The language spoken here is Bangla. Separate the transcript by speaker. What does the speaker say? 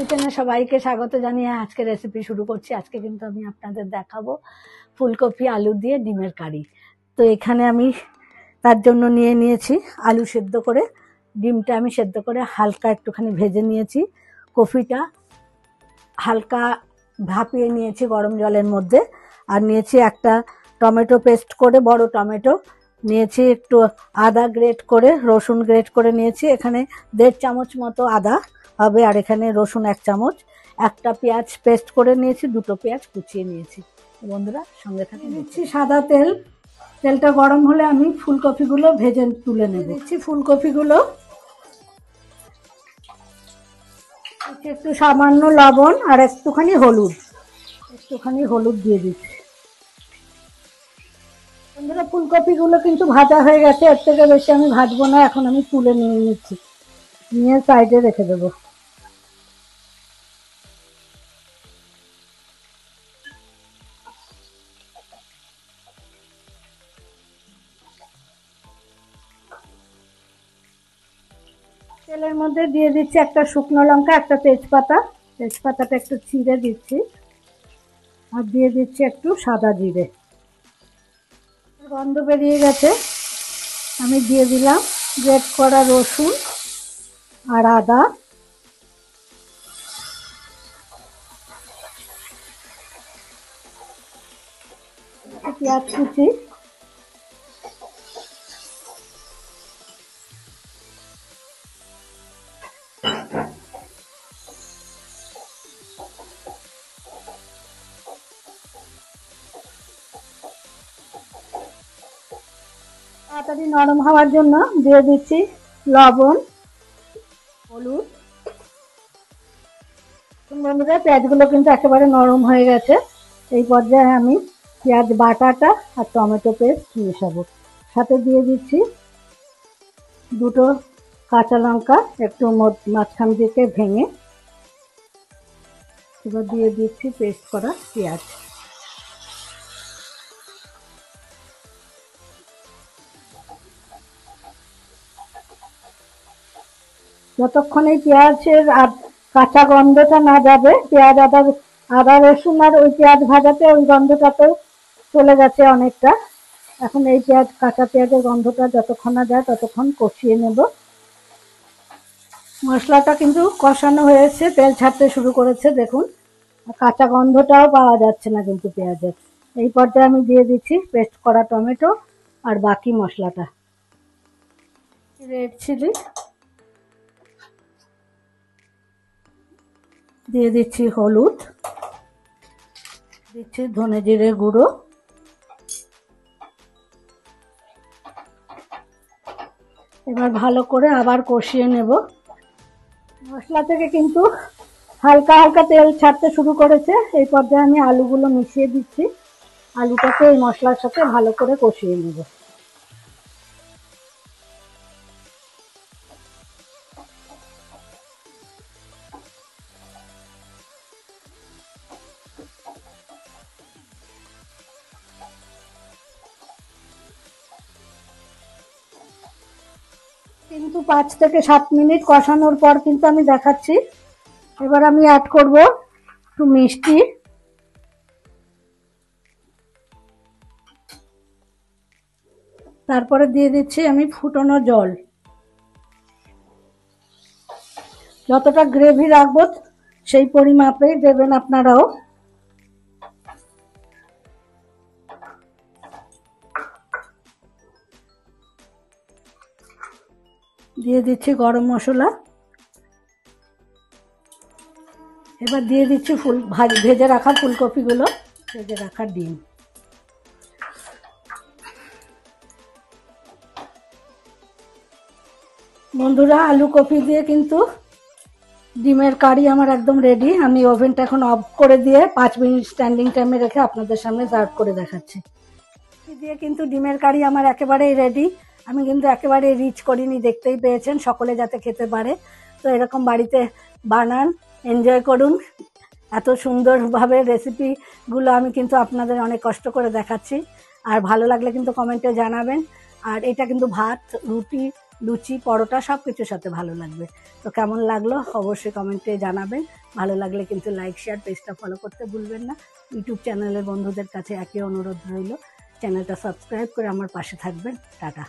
Speaker 1: কিচেনে সবাইকে স্বাগত জানিয়ে আজকে রেসিপি শুরু করছি। আজকে কিন্তু আমি আপনাদের দেখাবো ফুলকপি আলু দিয়ে ডিমের কারি। তো এখানে আমি তার জন্য নিয়েছি আলু সেদ্ধ করে, ডিমটা আমি সেদ্ধ করে হালকা একটুখানি ভেজে নিয়েছি, কপিটা হালকা ভাপিয়ে নিয়েছি গরম জলের মধ্যে, আর নিয়েছি একটা টমেটো পেস্ট করে, বড় টমেটো নিয়েছি, একটু আদা গ্রেট করে, রসুন গ্রেট করে নিয়েছি, এখানে 1.5 চামচ মতো আদা হবে, আর এখানে রসুন 1 চামচ, একটা পেঁয়াজ পেস্ট করে নিয়েছি, 2টো পেঁয়াজ কুচিয়ে নিয়েছি। বন্ধুরা সঙ্গে থাকুন। দিচ্ছি সাদা তেল, তেলটা গরম হলে আমি ফুলকপিগুলো ভেজে তুলে নেব। দিচ্ছি ফুলকপিগুলো, একটু সামান্য লবণ আর একটুখানি হলুদ দিয়ে দিচ্ছি। বন্ধুরা ফুলকপিগুলো কিন্তু ভাজা হয়ে গেছে, এর থেকে বেশি আমি ভাজবো না, এখন আমি তুলে নিয়ে নিচ্ছি, নিয়ে সাইডে রেখে দেবো। তেলের মধ্যে দিয়ে দিচ্ছি একটা শুকনো লঙ্কা, একটা তেজপাতাটা একটু চিড়ে দিচ্ছি, আর দিয়ে দিচ্ছি একটু সাদা জিরে। গন্ধ বেরিয়ে গেছে, আমি দিয়ে দিলাম গ্রেট করা রসুন আর আদা, পেঁয়াজ কুচি, তাড়াতাড়ি নরম হওয়ার জন্য দিয়ে দিচ্ছি লবণ, হলুদ। বন্ধুরা পেঁয়াজগুলো কিন্তু একেবারে নরম হয়ে গেছে, এই পর্যায়ে আমি পেঁয়াজ বাটাটা আর টমেটো পেস্ট মেশাবো, সাথে দিয়ে দিচ্ছি 2টো কাঁচা লঙ্কা একটু মাঝখান থেকে ভেঙে, এবার দিয়ে দিচ্ছি পেস্ট করা পেঁয়াজ। যতক্ষণ এই পেঁয়াজের কাঁচা গন্ধটা না যাবে, পেঁয়াজ আদা রসুন আর ওই পেঁয়াজ ভাজাতে ওই গন্ধটা তো চলে গেছে অনেকটা, এখন এই কাঁচা পেঁয়াজের গন্ধটা যতক্ষণ না যায় ততক্ষণ কষিয়ে নেব। মশলাটা কিন্তু কষানো হয়েছে, তেল ছাড়তে শুরু করেছে, দেখুন কাঁচা গন্ধটাও পাওয়া যাচ্ছে না কিন্তু পেঁয়াজের। এই পর্যায়ে আমি দিয়ে দিচ্ছি পেস্ট করা টমেটো আর বাকি মশলাটা, রেড চিলি দিয়ে দিচ্ছি, হলুদ দিচ্ছি, ধনে জিরে গুঁড়ো, এবার ভালো করে আবার কষিয়ে নেব। মশলা থেকে কিন্তু হালকা হালকা তেল ছাড়তে শুরু করেছে, এই পর্যায়ে আমি আলুগুলো মিশিয়ে দিচ্ছি, আলুটাকে এই মশলার সাথে ভালো করে কষিয়ে নেব। কিন্তু 5 থেকে 7 মিনিট কষানোর পর কিন্তু আমি দেখাচ্ছি, এবার আমি অ্যাড করব একটু মিষ্টি, তারপরে দিয়ে দিচ্ছি আমি ফুটানো জল। যতটা গ্রেভি রাখবো সেই পরিমাপেই দেবেন আপনারাও। দিয়ে দিচ্ছি গরম মশলা, এবার দিয়ে দিচ্ছি ভেজে রাখা ফুলকপিগুলো, ভেজে রাখা ডিম। বন্ধুরা আলু কপি দিয়ে কিন্তু ডিমের কারি আমার একদম রেডি। আমি ওভেনটা এখন অফ করে দিয়ে 5 মিনিট স্ট্যান্ডিং টাইমে রেখে আপনাদের সামনে সার্ভ করে দেখাচ্ছি। দিয়ে কিন্তু ডিমের কারি আমার একেবারেই রেডি। আমি কিন্তু একেবারে রিচ করিনি, দেখতেই পেয়েছেন, সকলে যাতে খেতে পারে। তো এরকম বাড়িতে বানান, এনজয় করুন। এত সুন্দরভাবে রেসিপিগুলো আমি কিন্তু আপনাদের অনেক কষ্ট করে দেখাচ্ছি, আর ভালো লাগলে কিন্তু কমেন্টে জানাবেন। আর এটা কিন্তু ভাত, রুটি, লুচি, পরোটা সব কিছুর সাথে ভালো লাগবে। তো কেমন লাগলো অবশ্যই কমেন্টে জানাবেন। ভালো লাগলে কিন্তু লাইক, শেয়ার, পেজটা ফলো করতে ভুলবেন না। ইউটিউব চ্যানেলের বন্ধুদের কাছে একই অনুরোধ রইল, চ্যানেলটা সাবস্ক্রাইব করে আমার পাশে থাকবেন। টাটা।